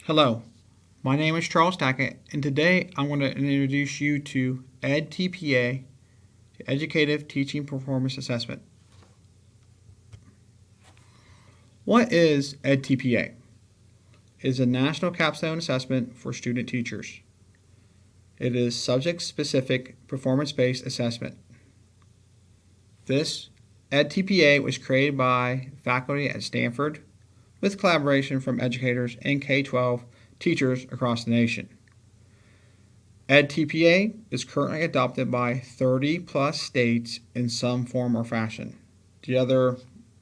Hello, my name is Charles Tackett, and today I'm going to introduce you to EdTPA, the Educative Teaching Performance Assessment. What is EdTPA? It is a national capstone assessment for student teachers. It is subject-specific, performance-based assessment. This EdTPA was created by faculty at Stanford with collaboration from educators and K-12 teachers across the nation. EdTPA is currently adopted by 30 plus states in some form or fashion. The other,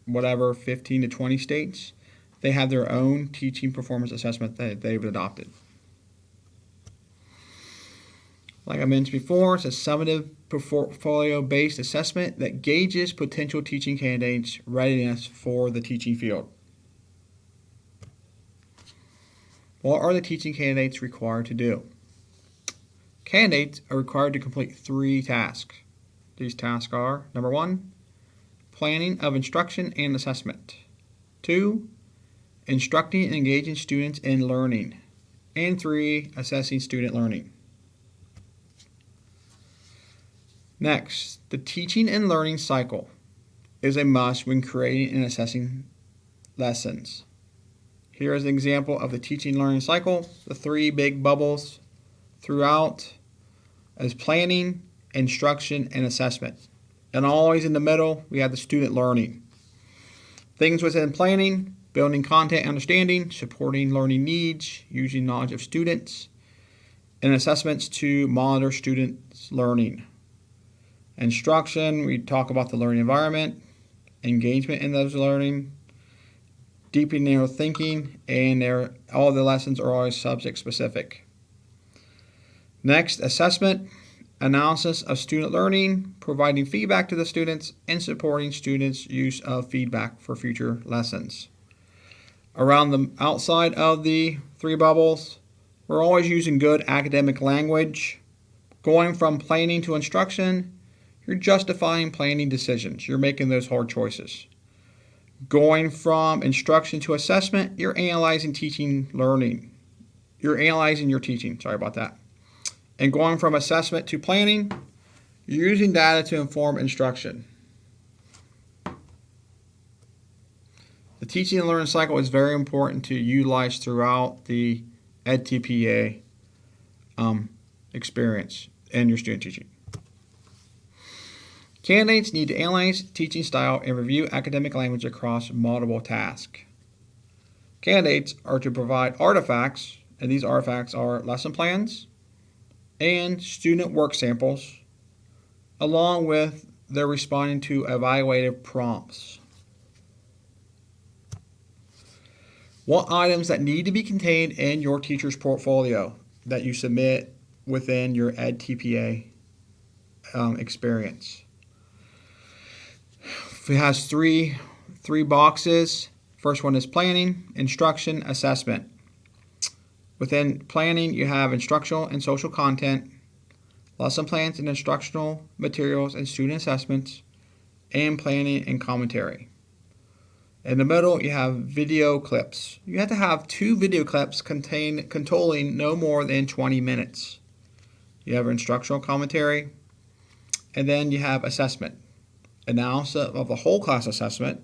15 to 20 states, they have their own teaching performance assessment that they've adopted. Like I mentioned before, it's a summative portfolio-based assessment that gauges potential teaching candidates' readiness for the teaching field. What are the teaching candidates required to do? Candidates are required to complete 3 tasks. These tasks are, number 1, planning of instruction and assessment. 2, instructing and engaging students in learning. And 3, assessing student learning. Next, the teaching and learning cycle is a must when creating and assessing lessons. Here is an example of the teaching and learning cycle. The 3 big bubbles throughout is planning, instruction, and assessment. And always in the middle, we have the student learning. Things within planning: building content and understanding, supporting learning needs, using knowledge of students, and assessments to monitor students' learning. Instruction, we talk about the learning environment, engagement in those learning, deepening their thinking, and all the lessons are always subject specific. Next, assessment, analysis of student learning, providing feedback to the students, and supporting students' use of feedback for future lessons. Around the outside of the 3 bubbles, we're always using good academic language. Going from planning to instruction, you're justifying planning decisions. You're making those hard choices. Going from instruction to assessment, you're analyzing teaching learning. You're analyzing your teaching, And going from assessment to planning, you're using data to inform instruction. The teaching and learning cycle is very important to utilize throughout the EdTPA experience in your student teaching. Candidates need to analyze teaching style and review academic language across multiple tasks. Candidates are to provide artifacts, and these artifacts are lesson plans and student work samples, along with their responding to evaluative prompts. What items that need to be contained in your teacher's portfolio that you submit within your EdTPA experience? It has three boxes. First one is planning, instruction, assessment. Within planning, you have instructional and social content, lesson plans and instructional materials and student assessments, and planning and commentary. In the middle, you have video clips. You have to have 2 video clips containing no more than 20 minutes. You have instructional commentary, and then you have assessment. Analysis of the whole class assessment,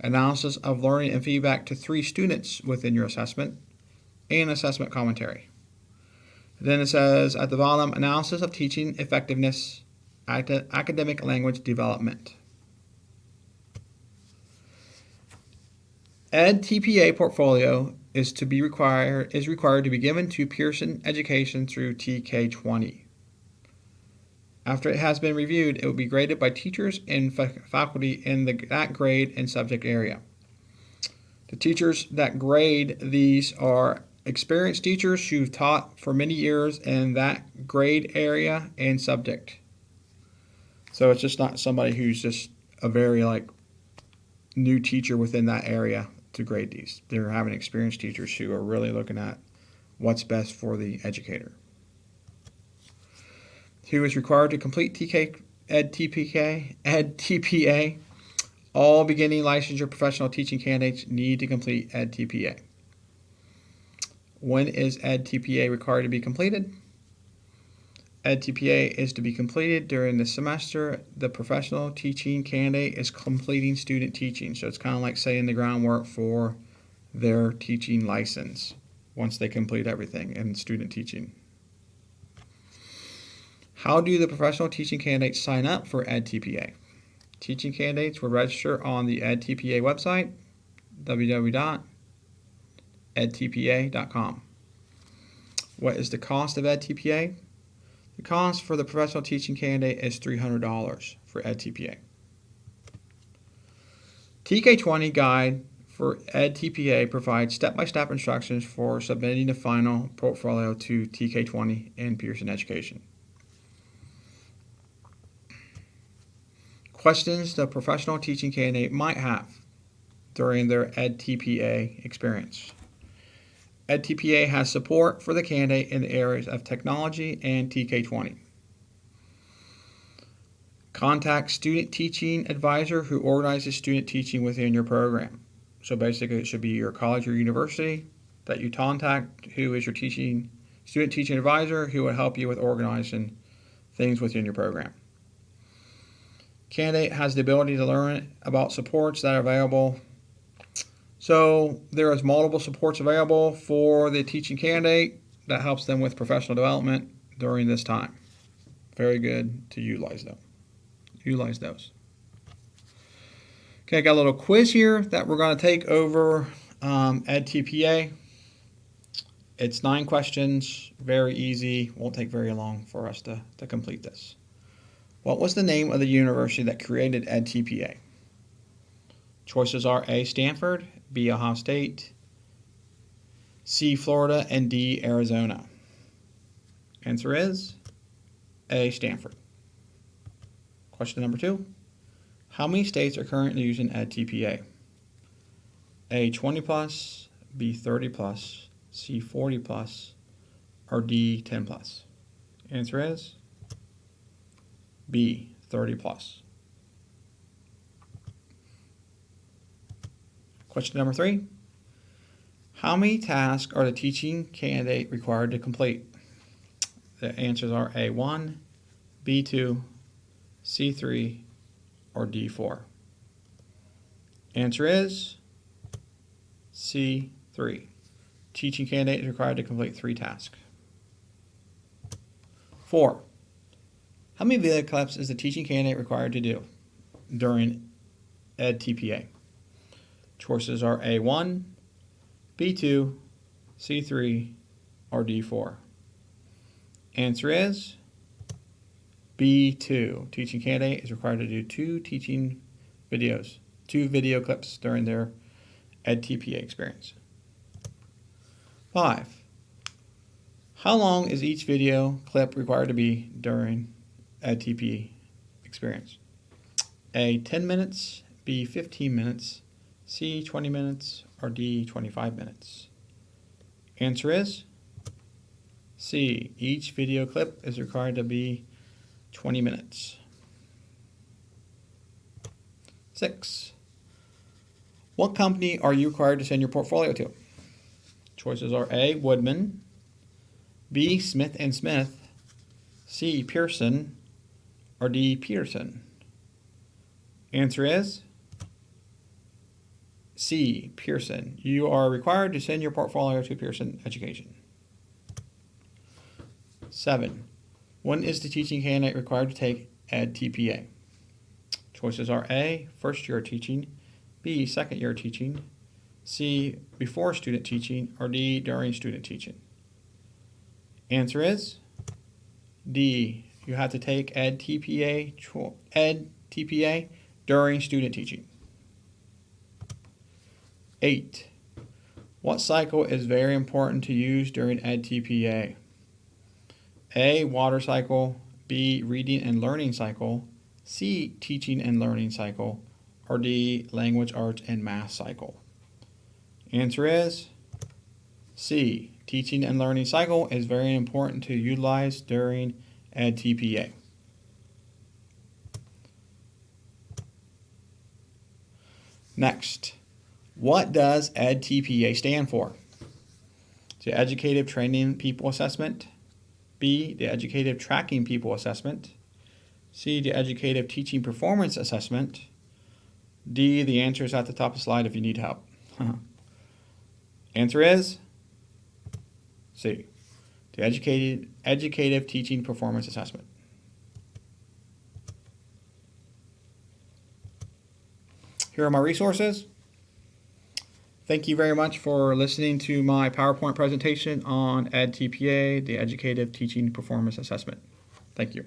analysis of learning and feedback to 3 students within your assessment, and assessment commentary. Then it says at the bottom, analysis of teaching effectiveness, academic language development. EdTPA portfolio is required to be given to Pearson Education through TK20. After it has been reviewed, it will be graded by teachers and faculty in that grade and subject area. The teachers that grade these are experienced teachers who've taught for many years in that grade area and subject. So it's just not somebody who's just a very new teacher within that area to grade these. They're having experienced teachers who are really looking at what's best for the educator. Who is required to complete EdTPA. All beginning licensure professional teaching candidates need to complete EdTPA. When is EdTPA required to be completed? EdTPA is to be completed during the semester the professional teaching candidate is completing student teaching. So it's kind of like saying the groundwork for their teaching license once they complete everything in student teaching. How do the professional teaching candidates sign up for EdTPA? Teaching candidates will register on the EdTPA website, www.edtpa.com. What is the cost of EdTPA? The cost for the professional teaching candidate is $300 for EdTPA. TK20 Guide for EdTPA provides step-by-step instructions for submitting the final portfolio to TK20 and Pearson Education. Questions the professional teaching candidate might have during their EdTPA experience. EdTPA has support for the candidate in the areas of technology and TK20. Contact student teaching advisor who organizes student teaching within your program. So basically it should be your college or university that you contact, who is your student teaching advisor who will help you with organizing things within your program. Candidate has the ability to learn about supports that are available. So there is multiple supports available for the teaching candidate that helps them with professional development during this time. Very good to utilize those. Okay, I got a little quiz here that we're going to take over EdTPA. It's 9 questions, very easy, won't take very long for us to complete this. What was the name of the university that created EdTPA? Choices are A, Stanford, B, Ohio State, C, Florida, and D, Arizona. Answer is A, Stanford. Question number 2. How many states are currently using EdTPA? A, 20 plus, B, 30 plus, C, 40 plus, or D, 10 plus? Answer is B, 30 plus. Question number 3. How many tasks are the teaching candidate required to complete? The answers are A1, B2, C3, or D4. Answer is C3. Teaching candidate is required to complete 3 tasks. 4. How many video clips is the teaching candidate required to do during EdTPA? Choices are A1, B2, C3, or D4. Answer is B2. Teaching candidate is required to do 2 teaching videos, 2 video clips during their EdTPA experience. 5. How long is each video clip required to be during EdTPA experience? A, 10 minutes, B, 15 minutes, C, 20 minutes, or D, 25 minutes? Answer is C. Each video clip is required to be 20 minutes. 6. What company are you required to send your portfolio to? Choices are A, Woodman, B, Smith & Smith, C, Pearson, or D, Peterson? Answer is C, Pearson. You are required to send your portfolio to Pearson Education. 7. When is the teaching candidate required to take EdTPA? Choices are A, first year teaching, B, second year teaching, C, before student teaching, or D, during student teaching. Answer is D. You have to take EdTPA during student teaching. 8. What cycle is very important to use during EdTPA? A, water cycle, B, reading and learning cycle, C, teaching and learning cycle, or D, language arts and math cycle? Answer is C, teaching and learning cycle is very important to utilize during EdTPA. Next, what does EdTPA stand for? It's the educative training people assessment, B, the educative tracking people assessment, C, the educative teaching performance assessment, D, the answer is at the top of the slide if you need help. Answer is C, the educative teaching performance assessment. Here are my resources. Thank you very much for listening to my PowerPoint presentation on EdTPA, the Educative Teaching Performance Assessment. Thank you.